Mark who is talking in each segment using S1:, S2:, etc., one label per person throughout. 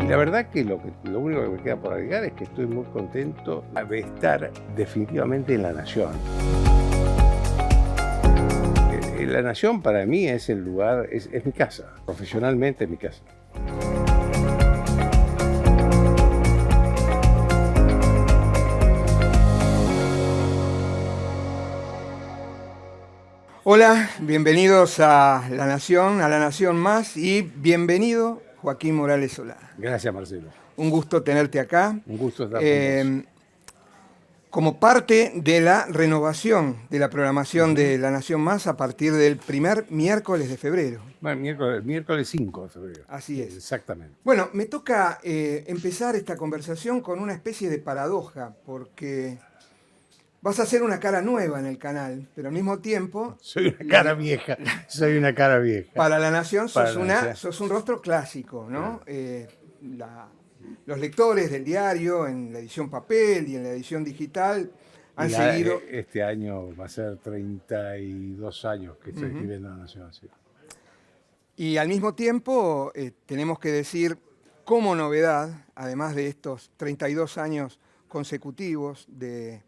S1: Y la verdad que lo único que me queda por agregar es que estoy muy contento de estar definitivamente en La Nación. La Nación para mí es el lugar, es mi casa, profesionalmente es mi casa.
S2: Hola, bienvenidos a La Nación Más y bienvenido Joaquín Morales Solá.
S1: Gracias, Marcelo.
S2: Un gusto tenerte acá.
S1: Un gusto estar con vos.
S2: Como parte de la renovación de la programación de La Nación Más a partir del primer miércoles de febrero.
S1: Bueno, miércoles 5 de febrero.
S2: Así es.
S1: Exactamente.
S2: Bueno, me toca empezar esta conversación con una especie de paradoja, porque vas a hacer una cara nueva en el canal, pero al mismo tiempo...
S1: Soy una cara vieja, soy una cara vieja.
S2: Para La Nación
S1: Para
S2: sos,
S1: La Nación.
S2: sos un rostro clásico, ¿no?
S1: Claro.
S2: Los lectores del diario, en la edición papel y en la edición digital, han seguido...
S1: Este año va a ser 32 años que estoy escribiendo La Nación. Sí.
S2: Y al mismo tiempo tenemos que decir, como novedad, además de estos 32 años consecutivos de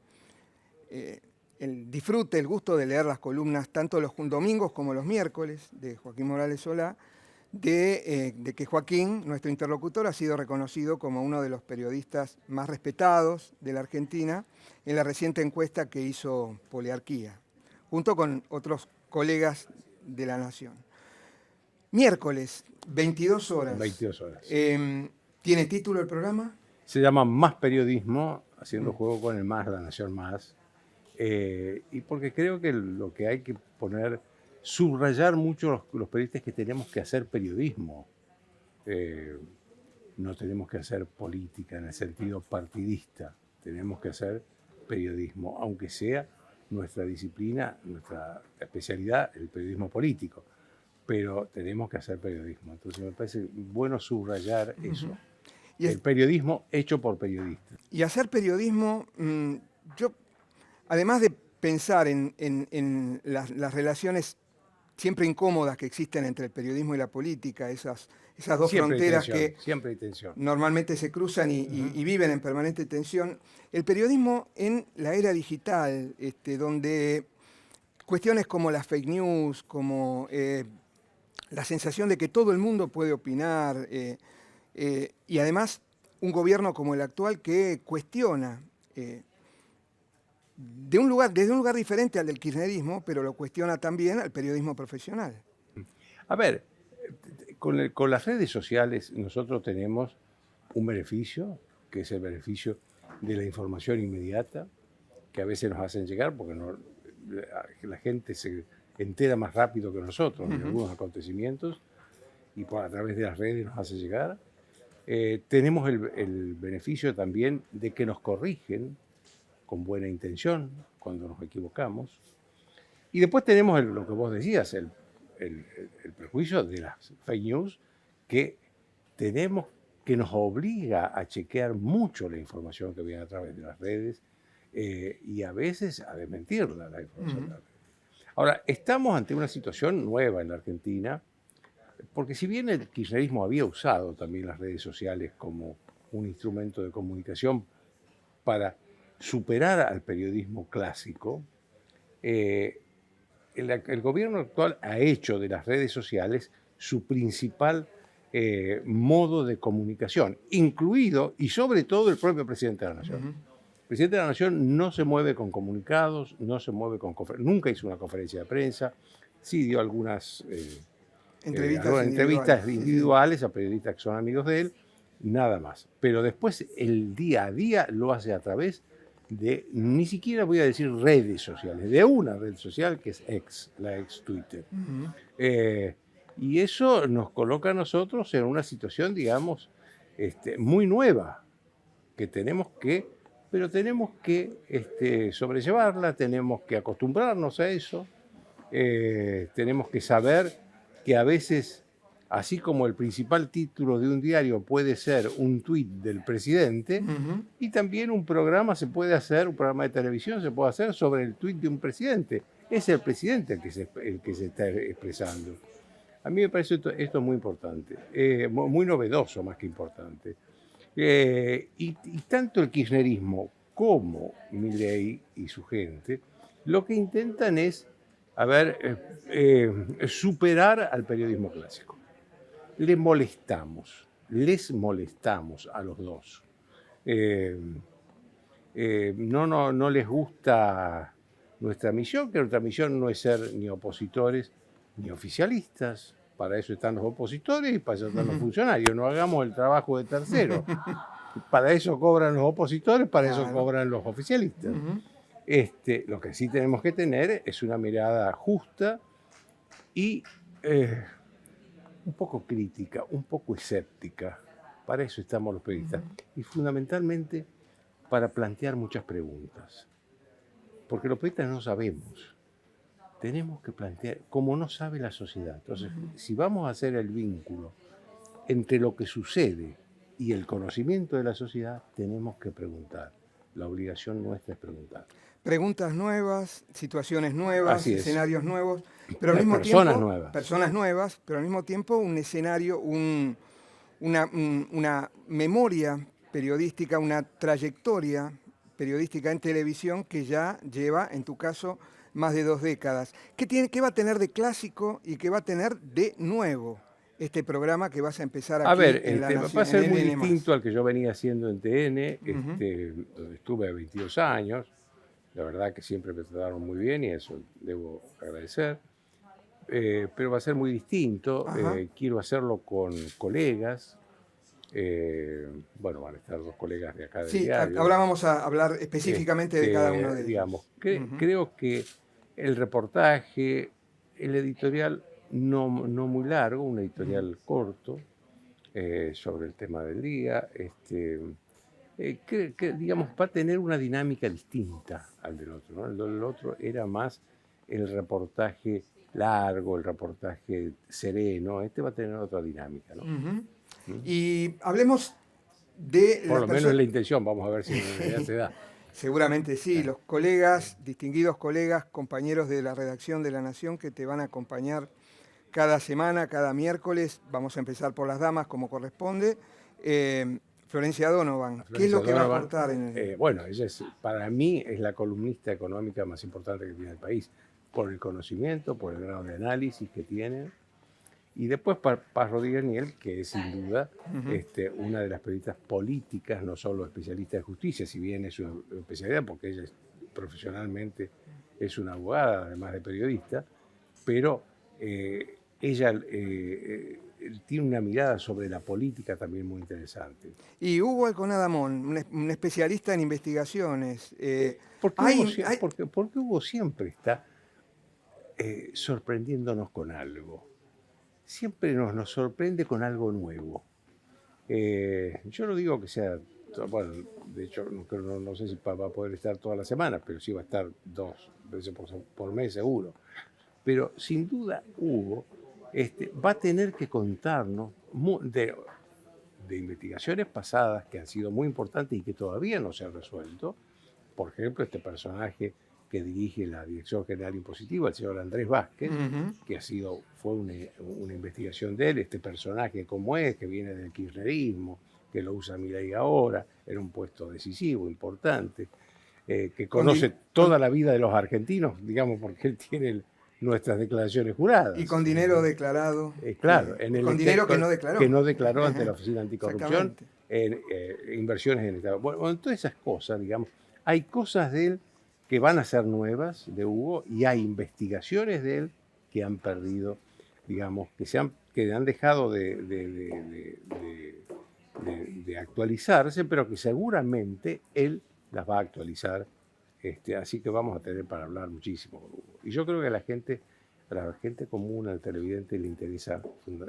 S2: el disfrute, el gusto de leer las columnas, tanto los domingos como los miércoles, de Joaquín Morales Solá, de que Joaquín, nuestro interlocutor, ha sido reconocido como uno de los periodistas más respetados de la Argentina en la reciente encuesta que hizo Poliarquía, junto con otros colegas de La Nación. Miércoles, 22 horas.
S1: 22 horas.
S2: ¿Tiene título el programa?
S1: Se llama Más Periodismo, haciendo juego con el más, La Nación Más. Y porque creo que lo que hay que poner, subrayar mucho los periodistas que tenemos que hacer periodismo. No tenemos que hacer política en el sentido partidista, tenemos que hacer periodismo, aunque sea nuestra disciplina, nuestra especialidad, el periodismo político. Pero tenemos que hacer periodismo. Entonces me parece bueno subrayar eso. Y el periodismo hecho por periodistas.
S2: Y hacer periodismo, yo, además de pensar en las relaciones siempre incómodas que existen entre el periodismo y la política, esas dos fronteras que
S1: siempre hay tensión.
S2: Normalmente se cruzan y viven en permanente tensión, el periodismo en la era digital, donde cuestiones como las fake news, como... la sensación de que todo el mundo puede opinar y además un gobierno como el actual que cuestiona desde un lugar diferente al del kirchnerismo, pero lo cuestiona también al periodismo profesional.
S1: A ver, con las redes sociales nosotros tenemos un beneficio, que es el beneficio de la información inmediata, que a veces nos hacen llegar porque la gente se entera más rápido que nosotros de algunos acontecimientos y a través de las redes nos hace llegar. Tenemos el beneficio también de que nos corrigen con buena intención cuando nos equivocamos. Y después tenemos lo que vos decías, el prejuicio de las fake news, que nos obliga a chequear mucho la información que viene a través de las redes y a veces a desmentirla la información. Ahora, estamos ante una situación nueva en la Argentina, porque si bien el kirchnerismo había usado también las redes sociales como un instrumento de comunicación para superar al periodismo clásico, el gobierno actual ha hecho de las redes sociales su principal modo de comunicación, incluido y sobre todo el propio presidente de la Nación. El presidente de la Nación no se mueve con comunicados, no se mueve nunca hizo una conferencia de prensa, sí dio algunas entrevistas individuales a periodistas que son amigos de él, nada más. Pero después el día a día lo hace a través de, ni siquiera voy a decir redes sociales, de una red social que es la ex Twitter. Y eso nos coloca a nosotros en una situación, digamos, muy nueva, que tenemos que sobrellevarla, tenemos que acostumbrarnos a eso, tenemos que saber que a veces, así como el principal título de un diario puede ser un tuit del presidente, y también un programa de televisión se puede hacer sobre el tuit de un presidente. Es el presidente el que se está expresando. A mí me parece esto muy importante, muy novedoso más que importante. Y tanto el kirchnerismo como Milei y su gente lo que intentan es, a ver, superar al periodismo clásico. Les molestamos a los dos. No les gusta nuestra misión, que nuestra misión no es ser ni opositores ni oficialistas. Para eso están los opositores y para eso están los funcionarios. No hagamos el trabajo de terceros. Para eso cobran los opositores, para eso cobran los oficialistas. Lo que sí tenemos que tener es una mirada justa y un poco crítica, un poco escéptica. Para eso estamos los periodistas. Y fundamentalmente para plantear muchas preguntas. Porque los periodistas no sabemos. Tenemos que plantear, como no sabe la sociedad. Entonces, si vamos a hacer el vínculo entre lo que sucede y el conocimiento de la sociedad, tenemos que preguntar. La obligación nuestra es preguntar.
S2: Preguntas nuevas, situaciones nuevas, escenarios nuevos, pero al mismo
S1: personas
S2: tiempo,
S1: nuevas.
S2: Personas nuevas, pero al mismo tiempo un escenario, una memoria periodística, una trayectoria periodística en televisión que ya lleva, en tu caso, más de 2 décadas. ¿Qué va a tener de clásico y qué va a tener de nuevo este programa que vas a empezar aquí en La Nación?
S1: Va a ser muy distinto al que yo venía haciendo en TN, donde estuve 22 años. La verdad que siempre me trataron muy bien y eso debo agradecer. Pero va a ser muy distinto. Quiero hacerlo con colegas. Bueno, van a estar 2 colegas de acá del diario.
S2: Ahora vamos a hablar específicamente de cada uno de ellos.
S1: Digamos, creo que el reportaje, el editorial no muy largo, un editorial corto sobre el tema del día, que, digamos, va a tener una dinámica distinta al del otro, ¿no? El del otro era más el reportaje largo, el reportaje sereno. Este va a tener otra dinámica, ¿no?
S2: Y hablemos de...
S1: Por lo menos es la intención, vamos a ver si en realidad se da.
S2: Seguramente sí, los colegas, distinguidos colegas, compañeros de la redacción de La Nación que te van a acompañar cada semana, cada miércoles. Vamos a empezar por las damas como corresponde. Florencia Donovan, ¿qué es lo que va a aportar en el...
S1: Bueno, ella para mí es la columnista económica más importante que tiene el país, por el conocimiento, por el grado de análisis que tiene. Y después Paz Rodríguez Niel, que es sin duda una de las periodistas políticas, no solo especialista de justicia, si bien es su especialidad, porque ella profesionalmente es una abogada, además de periodista, pero ella tiene una mirada sobre la política también muy interesante.
S2: Y Hugo Alconadamón, un especialista en investigaciones.
S1: Porque Hugo siempre está sorprendiéndonos con algo. Siempre nos sorprende con algo nuevo. Yo no digo que sea, bueno, de hecho no sé si va a poder estar toda la semana, pero sí va a estar 2 veces por mes seguro. Pero sin duda Hugo va a tener que contarnos de investigaciones pasadas que han sido muy importantes y que todavía no se han resuelto. Por ejemplo, este personaje que dirige la Dirección General Impositiva, el señor Andrés Vázquez, que fue una investigación de él, este personaje como es, que viene del kirchnerismo, que lo usa Milei ahora, era un puesto decisivo, importante, que conoce toda la vida de los argentinos, digamos, porque él tiene nuestras declaraciones juradas.
S2: Y con dinero declarado.
S1: Claro,
S2: con dinero que no declaró.
S1: Que no declaró ante la Oficina Anticorrupción, inversiones en el Estado. Bueno, todas esas cosas, digamos, hay cosas de él que van a ser nuevas de Hugo y hay investigaciones de él que han perdido, digamos, que han dejado de actualizarse, pero que seguramente él las va a actualizar. Así que vamos a tener para hablar muchísimo con Hugo. Y yo creo que a la gente común, al televidente, le interesa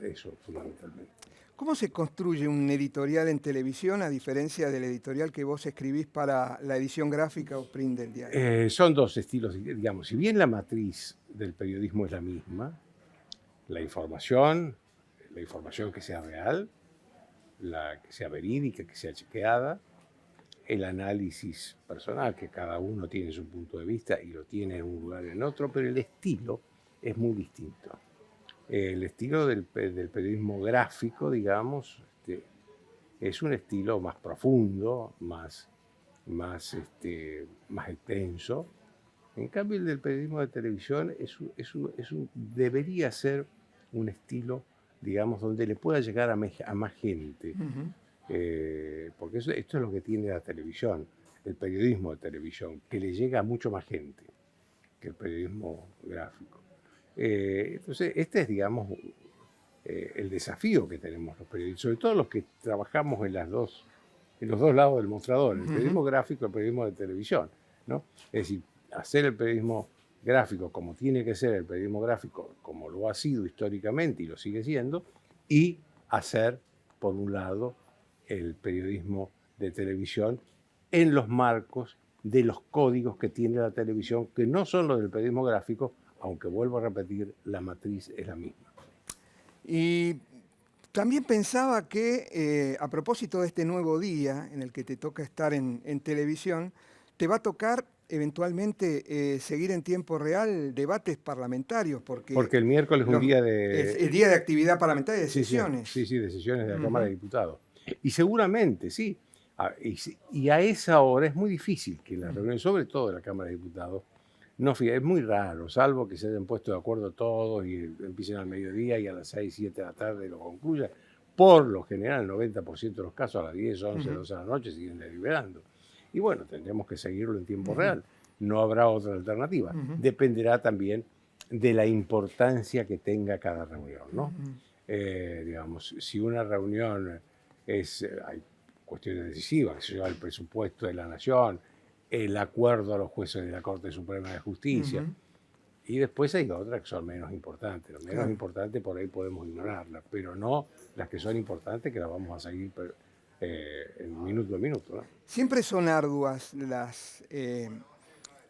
S1: eso fundamentalmente.
S2: ¿Cómo se construye un editorial en televisión a diferencia del editorial que vos escribís para la edición gráfica o print del diario?
S1: Son 2 estilos, digamos. Si bien la matriz del periodismo es la misma, la información que sea real, la que sea verídica, que sea chequeada, el análisis personal, que cada uno tiene su punto de vista y lo tiene en un lugar y en otro, pero el estilo es muy distinto. El estilo del periodismo gráfico, digamos, es un estilo más profundo, más extenso. En cambio, el del periodismo de televisión debería ser un estilo, digamos, donde le pueda llegar a más gente.
S2: Ujú.
S1: Porque esto es lo que tiene la televisión, el periodismo de televisión, que le llega a mucho más gente que el periodismo gráfico. Entonces, este es, digamos, el desafío que tenemos los periodistas, sobre todo los que trabajamos en los dos lados del mostrador, el periodismo gráfico y el periodismo de televisión, ¿no? Es decir, hacer el periodismo gráfico como tiene que ser el periodismo gráfico, como lo ha sido históricamente y lo sigue siendo, y hacer, por un lado, el periodismo de televisión en los marcos de los códigos que tiene la televisión, que no son los del periodismo gráfico, aunque vuelvo a repetir, la matriz es la misma.
S2: Y también pensaba que a propósito de este nuevo día en el que te toca estar en televisión, te va a tocar eventualmente seguir en tiempo real debates parlamentarios, porque
S1: Porque el miércoles es un día de...
S2: es día de actividad parlamentaria, de
S1: Sí, sí,
S2: sesiones.
S1: sí, de sesiones de la Cámara de Diputados. Y seguramente, sí. Y a esa hora es muy difícil que las reuniones, sobre todo de la Cámara de Diputados, no, es muy raro, salvo que se hayan puesto de acuerdo todos y empiecen al mediodía y a las 6, 7 de la tarde lo concluyan. Por lo general, el 90% de los casos a las 10, 11, 12 de la noche siguen deliberando. Y bueno, tendremos que seguirlo en tiempo real. No habrá otra alternativa. Dependerá también de la importancia que tenga cada reunión, ¿no? Digamos, si una reunión hay cuestiones decisivas, que se lleva el presupuesto de la nación, el acuerdo a los jueces de la Corte Suprema de Justicia, y después hay otras que son menos importantes. Las menos importantes por ahí podemos ignorarlas, pero no las que son importantes, que las vamos a seguir en minuto a minuto, ¿no?
S2: Siempre son arduas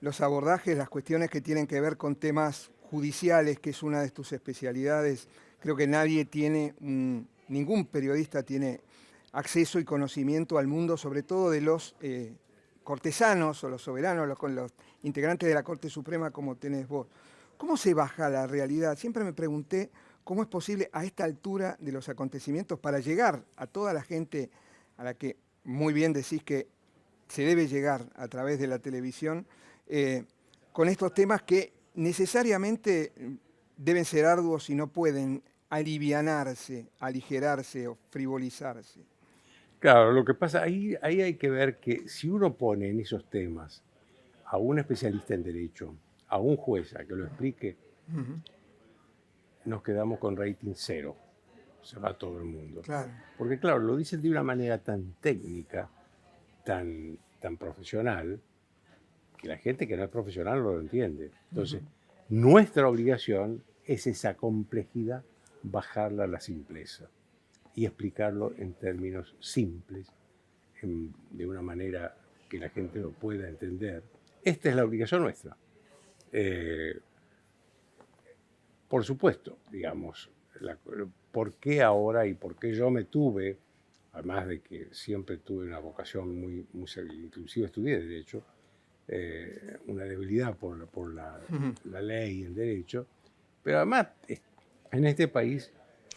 S2: los abordajes, las cuestiones que tienen que ver con temas judiciales, que es una de tus especialidades. Creo que nadie tiene, ningún periodista tiene acceso y conocimiento al mundo, sobre todo de los cortesanos o los soberanos, los integrantes de la Corte Suprema como tenés vos. ¿Cómo se baja la realidad? Siempre me pregunté cómo es posible a esta altura de los acontecimientos para llegar a toda la gente a la que muy bien decís que se debe llegar a través de la televisión, con estos temas que necesariamente deben ser arduos y no pueden alivianarse, aligerarse o frivolizarse.
S1: Claro, lo que pasa, ahí hay que ver que si uno pone en esos temas a un especialista en derecho, a un juez a que lo explique, nos quedamos con rating 0. Se va todo el mundo.
S2: Claro.
S1: Porque claro, lo dicen de una manera tan técnica, tan profesional, que la gente que no es profesional no lo entiende. Entonces, nuestra obligación es esa complejidad, bajarla a la simpleza y explicarlo en términos simples, de una manera que la gente lo pueda entender. Esta es la obligación nuestra. Por supuesto, digamos, ¿por qué ahora y por qué yo me tuve, además de que siempre tuve una vocación muy inclusive estudié Derecho, una debilidad por la ley y el derecho, pero además en este país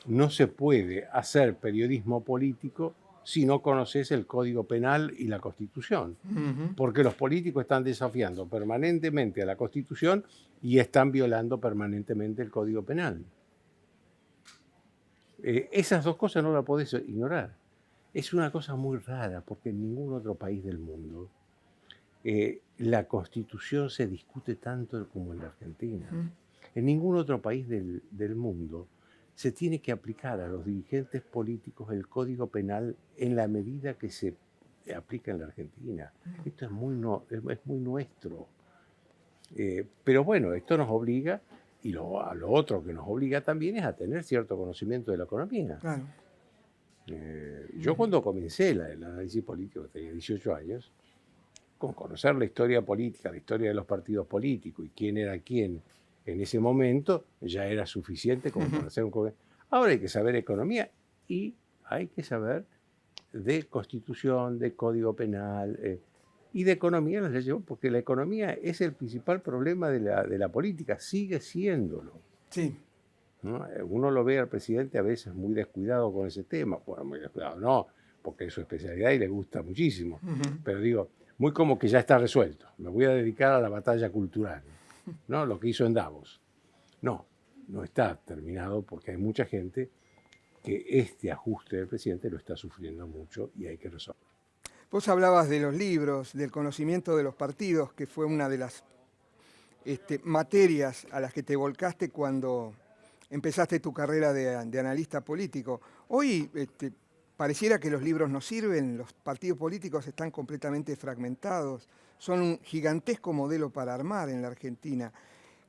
S1: no se puede hacer periodismo político si no conoces el Código Penal y la Constitución, porque los políticos están desafiando permanentemente a la Constitución y están violando permanentemente el Código Penal. Esas dos cosas no las podés ignorar. Es una cosa muy rara, porque en ningún otro país del mundo la Constitución se discute tanto como en la Argentina. En ningún otro país del mundo se tiene que aplicar a los dirigentes políticos el Código Penal en la medida que se aplica en la Argentina. Esto es muy nuestro. Pero bueno, esto nos obliga, y lo otro que nos obliga también es a tener cierto conocimiento de la economía.
S2: Claro.
S1: Yo cuando comencé el análisis político, tenía 18 años, con conocer la historia política, la historia de los partidos políticos y quién era quién en ese momento, ya era suficiente como para hacer un gobierno. Ahora hay que saber economía y hay que saber de Constitución, de Código Penal y de economía las leyes, porque la economía es el principal problema de la política, sigue siéndolo.
S2: Sí.
S1: ¿no? Uno lo ve al presidente a veces muy descuidado con ese tema. Bueno, muy descuidado, no, porque es su especialidad y le gusta muchísimo. Pero digo, muy como que ya está resuelto. Me voy a dedicar a la batalla cultural, ¿no? Lo que hizo en Davos. No, no está terminado porque hay mucha gente que este ajuste del presidente lo está sufriendo mucho y hay que resolverlo.
S2: Vos hablabas de los libros, del conocimiento de los partidos, que fue una de las materias a las que te volcaste cuando empezaste tu carrera de analista político. Hoy pareciera que los libros no sirven, los partidos políticos están completamente fragmentados, son un gigantesco modelo para armar en la Argentina.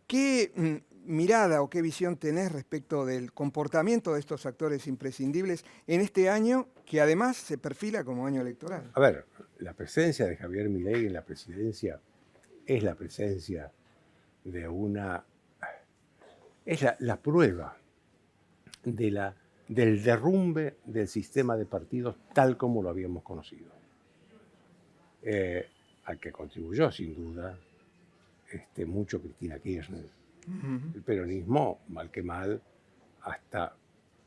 S2: ¿Qué mirada o qué visión tenés respecto del comportamiento de estos actores imprescindibles en este año que además se perfila como año electoral?
S1: A ver, la presencia de Javier Milei en la presidencia es la presencia de una... es la prueba del derrumbe del sistema de partidos tal como lo habíamos conocido. Al que contribuyó, sin duda, mucho Cristina Kirchner. El peronismo, mal que mal, hasta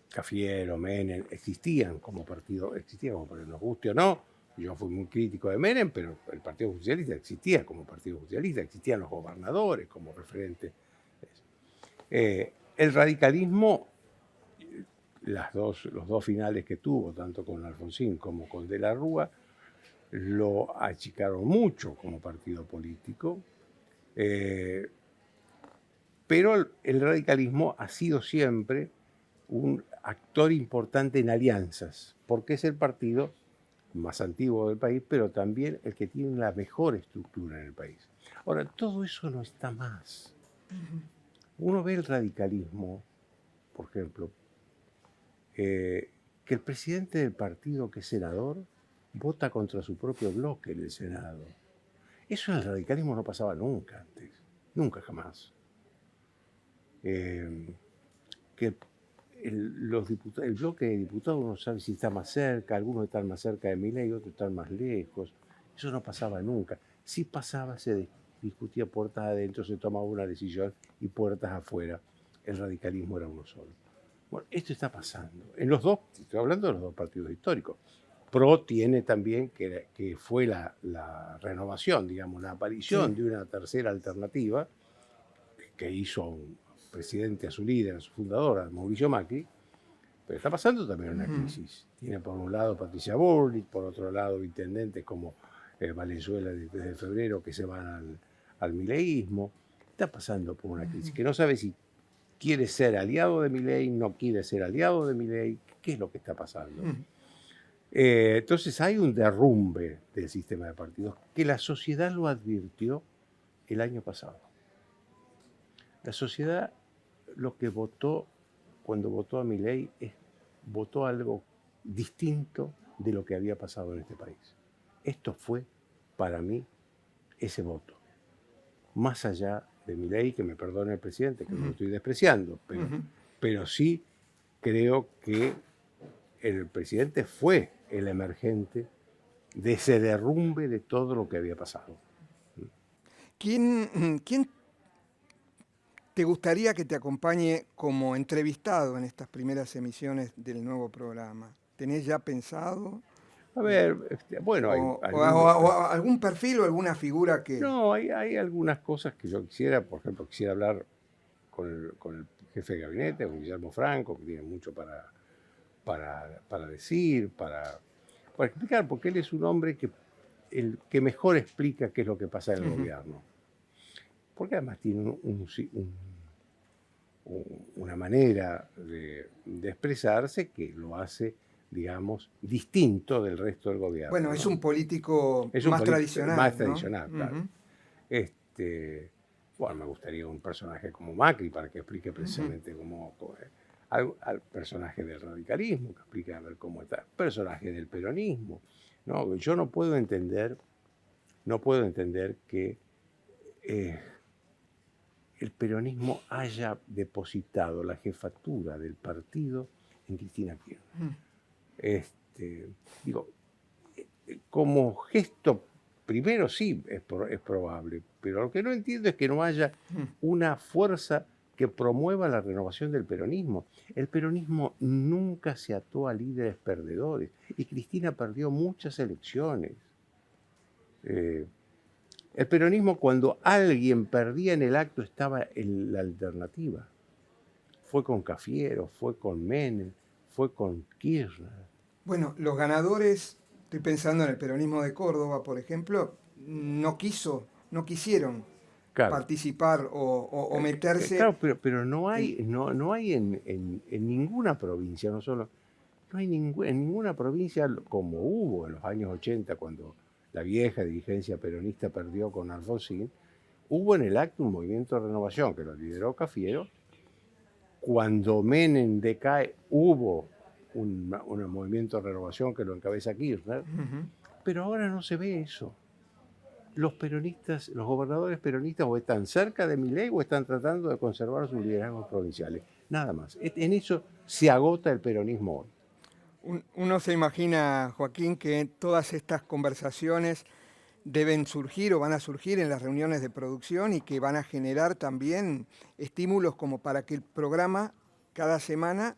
S1: Cafiero, Menem, existían como partido, nos guste o no. Yo fui muy crítico de Menem, pero el Partido Justicialista existía como Partido Justicialista, existían los gobernadores como referente. El radicalismo, los dos finales que tuvo, tanto con Alfonsín como con De la Rúa, lo achicaron mucho como partido político, pero el radicalismo ha sido siempre un actor importante en alianzas, porque es el partido más antiguo del país, pero también el que tiene la mejor estructura en el país. Ahora, todo eso no está más. Uno ve el radicalismo, por ejemplo, que el presidente del partido, que es senador, vota contra su propio bloque en el Senado. Eso en el radicalismo no pasaba nunca antes, nunca jamás. Que el bloque de diputados no sabe si está más cerca, algunos están más cerca de Milei, otros están más lejos. Eso no pasaba nunca. Si pasaba, se discutía puertas adentro, se tomaba una decisión y puertas afuera. El radicalismo era uno solo. Bueno, esto está pasando. En los dos, estoy hablando de los dos partidos históricos. PRO tiene también, que fue la renovación, digamos, la aparición de una tercera alternativa que hizo un presidente a su líder, a su fundador, a Mauricio Macri, pero está pasando también una crisis. Tiene por un lado Patricia Bullrich, por otro lado intendentes como Valenzuela desde febrero que se van al mileísmo. Está pasando por una crisis que no sabe si quiere ser aliado de Milei, no quiere ser aliado de Milei. ¿Qué es lo que está pasando? Entonces hay un derrumbe del sistema de partidos que la sociedad lo advirtió el año pasado. La sociedad lo que votó cuando votó a Milei votó algo distinto de lo que había pasado en este país. Esto fue, para mí, ese voto. Más allá de Milei, que me perdone el presidente, que no lo estoy despreciando, pero sí creo que el presidente fue el emergente de ese derrumbe de todo lo que había pasado.
S2: ¿Quién te gustaría que te acompañe como entrevistado en estas primeras emisiones del nuevo programa? ¿Tenés ya pensado?
S1: A ver, bueno,
S2: o algún perfil o alguna figura que...
S1: No, hay algunas cosas que yo quisiera, por ejemplo, quisiera hablar con el jefe de gabinete, con Guillermo Franco, que tiene mucho para decir, para explicar, porque él es un hombre el que mejor explica qué es lo que pasa en el gobierno. Porque además tiene una manera de expresarse que lo hace, digamos, distinto del resto del gobierno.
S2: Bueno, es un político más tradicional.
S1: Más tradicional, claro. Bueno, me gustaría un personaje como Macri para que explique precisamente al personaje del radicalismo, que explique a ver cómo está, personaje del peronismo. ¿No? Yo no puedo entender que el peronismo haya depositado la jefatura del partido en Cristina Kirchner. Digo, como gesto, primero sí es probable, pero lo que no entiendo es que no haya una fuerza que promueva la renovación del peronismo. El peronismo nunca se ató a líderes perdedores y Cristina perdió muchas elecciones. El peronismo, cuando alguien perdía en el acto, estaba en la alternativa. Fue con Cafiero, fue con Menem, fue con Kirchner.
S2: Bueno, los ganadores, estoy pensando en el peronismo de Córdoba, por ejemplo, no quisieron
S1: Claro,
S2: participar o meterse.
S1: claro, pero no hay, no hay en ninguna provincia, no solo, no hay en ninguna provincia como hubo en los años 80, cuando la vieja dirigencia peronista perdió con Alfonsín, hubo en el acto un movimiento de renovación que lo lideró Cafiero. Cuando Menem decae, hubo un movimiento de renovación que lo encabeza Kirchner, pero ahora no se ve eso. Los peronistas, los gobernadores peronistas o están cerca de Milei o están tratando de conservar sus liderazgos provinciales. Nada más. En eso se agota el peronismo hoy.
S2: Uno se imagina, Joaquín, que todas estas conversaciones deben surgir o van a surgir en las reuniones de producción y que van a generar también estímulos como para que el programa cada semana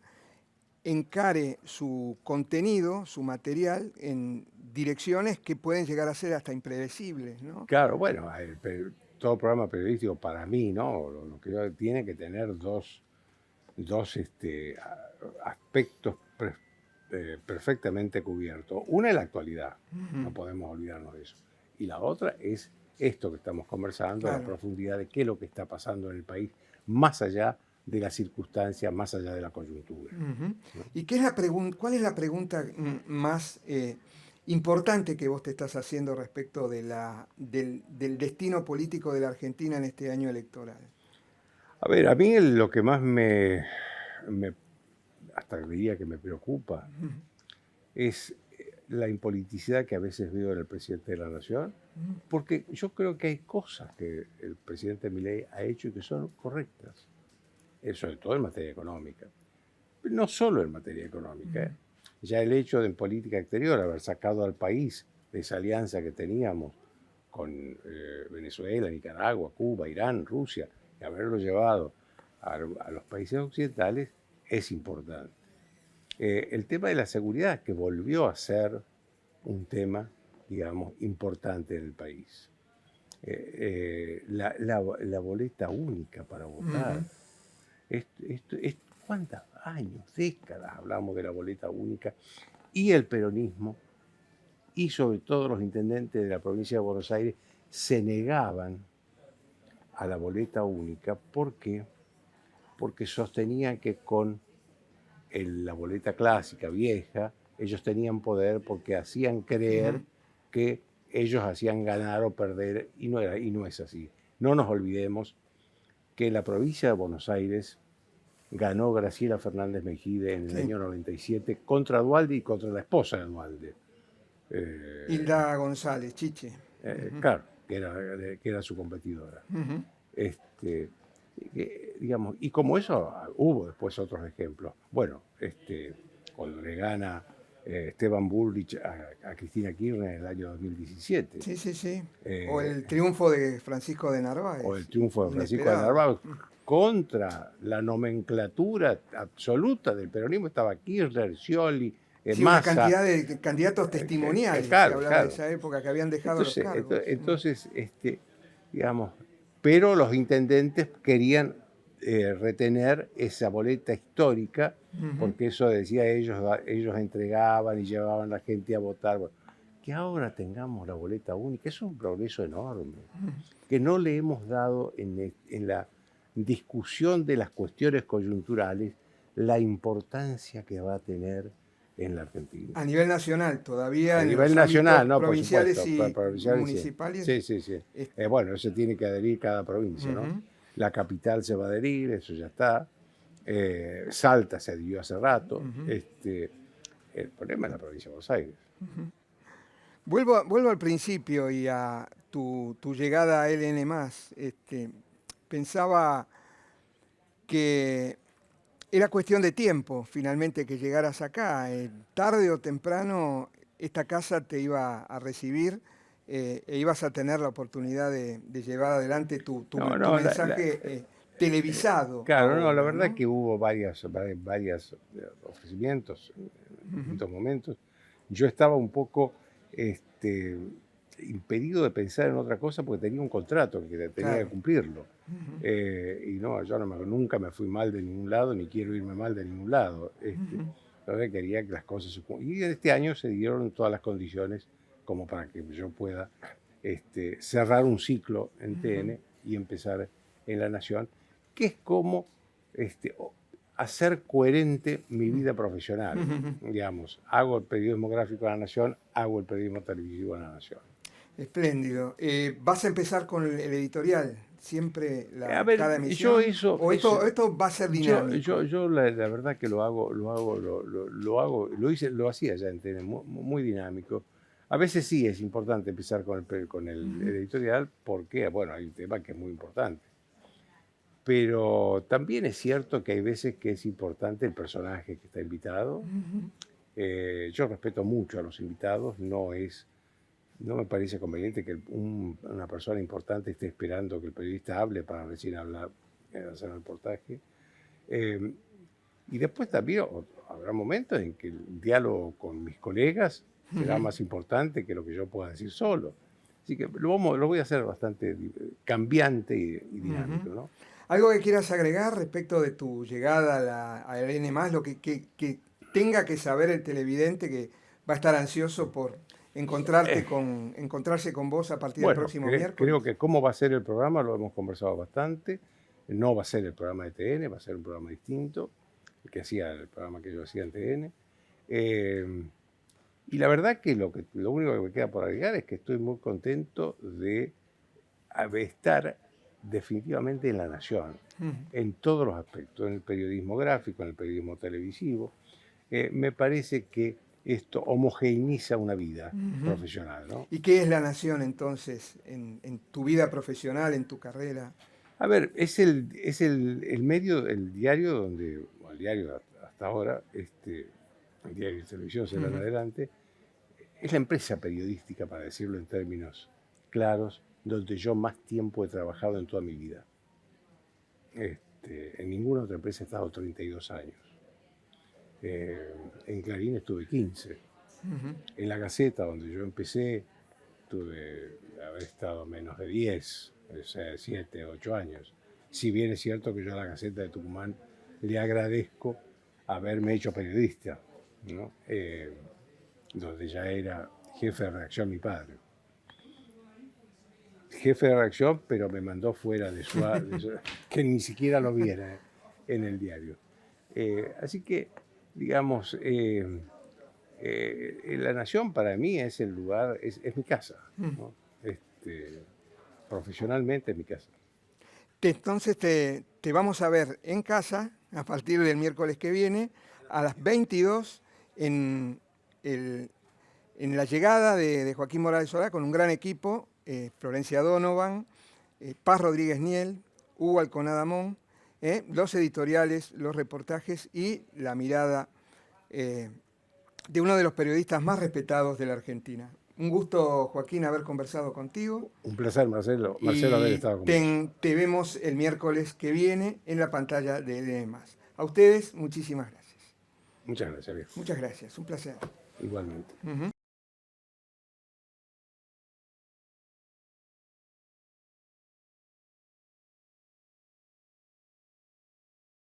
S2: encare su contenido, su material, en direcciones que pueden llegar a ser hasta impredecibles, ¿no?
S1: Claro, bueno, todo programa periodístico para mí, ¿no? Lo que tiene que tener dos aspectos perfectamente cubiertos. Una es la actualidad, no podemos olvidarnos de eso. Y la otra es esto que estamos conversando,
S2: Claro.
S1: la profundidad de qué es lo que está pasando en el país, más allá de las circunstancias, más allá de la coyuntura.
S2: ¿No? ¿Y cuál es la pregunta más importante que vos te estás haciendo respecto de del destino político de la Argentina en este año electoral?
S1: A ver, a mí lo que más hasta diría que me preocupa, es la impoliticidad que a veces veo en el presidente de la Nación, porque yo creo que hay cosas que el presidente Milei ha hecho y que son correctas, sobre todo en materia económica. Pero no solo en materia económica. Ya el hecho de en política exterior haber sacado al país de esa alianza que teníamos con Venezuela, Nicaragua, Cuba, Irán, Rusia, y haberlo llevado a los países occidentales es importante. El tema de la seguridad, que volvió a ser un tema, digamos, importante en el país. La boleta única para votar. ¿Cuántos años, décadas hablamos de la boleta única? Y el peronismo, y sobre todo los intendentes de la provincia de Buenos Aires, se negaban a la boleta única. ¿Por qué? Porque sostenían que con la boleta clásica, vieja, ellos tenían poder porque hacían creer que ellos hacían ganar o perder, y no es así. No nos olvidemos que la provincia de Buenos Aires ganó Graciela Fernández Mejide en el año 97 contra Duhalde y contra la esposa de Duhalde.
S2: Hilda González, Chiche.
S1: Claro, que era su competidora. Digamos, y como eso, hubo después otros ejemplos. Bueno, cuando le gana Esteban Bullrich a Cristina Kirchner en el año 2017.
S2: Sí, sí, sí. O el triunfo de Francisco de Narváez.
S1: O el triunfo de Francisco de Narváez. Contra la nomenclatura absoluta del peronismo estaba Kirchner, Scioli,
S2: sí,
S1: Massa.
S2: Una cantidad de candidatos testimoniales
S1: claro,
S2: que hablaba
S1: claro.
S2: de esa época que habían dejado los cargos.
S1: Entonces, digamos, pero los intendentes querían retener esa boleta histórica, porque eso decía ellos entregaban y llevaban a la gente a votar. Bueno, que ahora tengamos la boleta única es un progreso enorme, que no le hemos dado en la discusión de las cuestiones coyunturales la importancia que va a tener en la Argentina.
S2: A nivel nacional, todavía.
S1: A nivel nacional, no,
S2: provinciales
S1: por supuesto.
S2: y municipales.
S1: Sí. Bueno, eso tiene que adherir cada provincia, ¿no? La capital se va a adherir, eso ya está. Salta se adhirió hace rato. El problema es la provincia de Buenos Aires.
S2: Vuelvo al principio y a tu llegada a LN+. Pensaba que era cuestión de tiempo, finalmente, que llegaras acá. Tarde o temprano, esta casa te iba a recibir e ibas a tener la oportunidad de llevar adelante tu mensaje televisado.
S1: Claro, no, la
S2: ahora,
S1: verdad
S2: ¿no?
S1: que hubo varios ofrecimientos en distintos momentos. Yo estaba un poco impedido de pensar en otra cosa porque tenía un contrato que tenía que
S2: Claro.
S1: cumplirlo. Y no, yo nunca me fui mal de ningún lado, ni quiero irme mal de ningún lado. Todavía quería que las cosas y este año se dieron todas las condiciones como para que yo pueda cerrar un ciclo en TN y empezar en La Nación, que es como hacer coherente mi vida profesional. Digamos, hago el periodismo gráfico de La Nación, hago el periodismo televisivo de La Nación.
S2: Espléndido. ¿Vas a empezar con el editorial? ¿Siempre
S1: A ver,
S2: cada
S1: yo
S2: emisión?
S1: eso,
S2: ¿O esto va a ser dinámico?
S1: yo la verdad que lo hice, lo hacía ya en TN, muy dinámico. A veces sí es importante empezar con el editorial porque, bueno, hay un tema que es muy importante. Pero también es cierto que hay veces que es importante el personaje que está invitado. Yo respeto mucho a los invitados, no me parece conveniente que una persona importante esté esperando que el periodista hable para recién hablar, hacer el reportaje. Y después también habrá momentos en que el diálogo con mis colegas será más importante que lo que yo pueda decir solo. Así que lo voy a hacer bastante cambiante y dinámico, ¿no?
S2: ¿Algo que quieras agregar respecto de tu llegada a N+, lo que tenga que saber el televidente que va a estar ansioso por encontrarse con vos a partir del
S1: Bueno,
S2: próximo miércoles?
S1: creo que cómo va a ser el programa lo hemos conversado bastante. No va a ser el programa de TN, va a ser un programa distinto, el programa que yo hacía en TN. Y la verdad que lo único que me queda por agregar es que estoy muy contento de estar definitivamente en La Nación, en todos los aspectos, en el periodismo gráfico, en el periodismo televisivo. Me parece que esto homogeneiza una vida profesional, ¿no?
S2: ¿Y qué es La Nación entonces en tu vida profesional, en tu carrera?
S1: A ver, es el medio, el diario donde, o el diario hasta ahora, el diario de televisión será en adelante, es la empresa periodística, para decirlo en términos claros, donde yo más tiempo he trabajado en toda mi vida. En ninguna otra empresa he estado 32 años. En Clarín estuve 15. En La Gaceta, donde yo empecé, haber estado menos de 10, o sea, 7, 8 años. Si bien es cierto que yo a La Gaceta de Tucumán le agradezco haberme hecho periodista, ¿no? Donde ya era jefe de redacción mi padre. Jefe de redacción, pero me mandó fuera de su que ni siquiera lo viera en el diario. Así que, digamos, La Nación para mí es el lugar, es mi casa, ¿no? Profesionalmente es mi casa.
S2: Entonces te vamos a ver en casa a partir del miércoles que viene a las 22 en la llegada de Joaquín Morales Solá con un gran equipo, Florencia Donovan, Paz Rodríguez Niel, Hugo Alconadamón, los editoriales, los reportajes y la mirada de uno de los periodistas más respetados de la Argentina. Un gusto, Joaquín, haber conversado contigo.
S1: Un placer, Marcelo, haber estado con vos.
S2: Te vemos el miércoles que viene en la pantalla de EDM+. A ustedes, muchísimas gracias.
S1: Muchas gracias, viejo.
S2: Muchas gracias, un placer.
S1: Igualmente.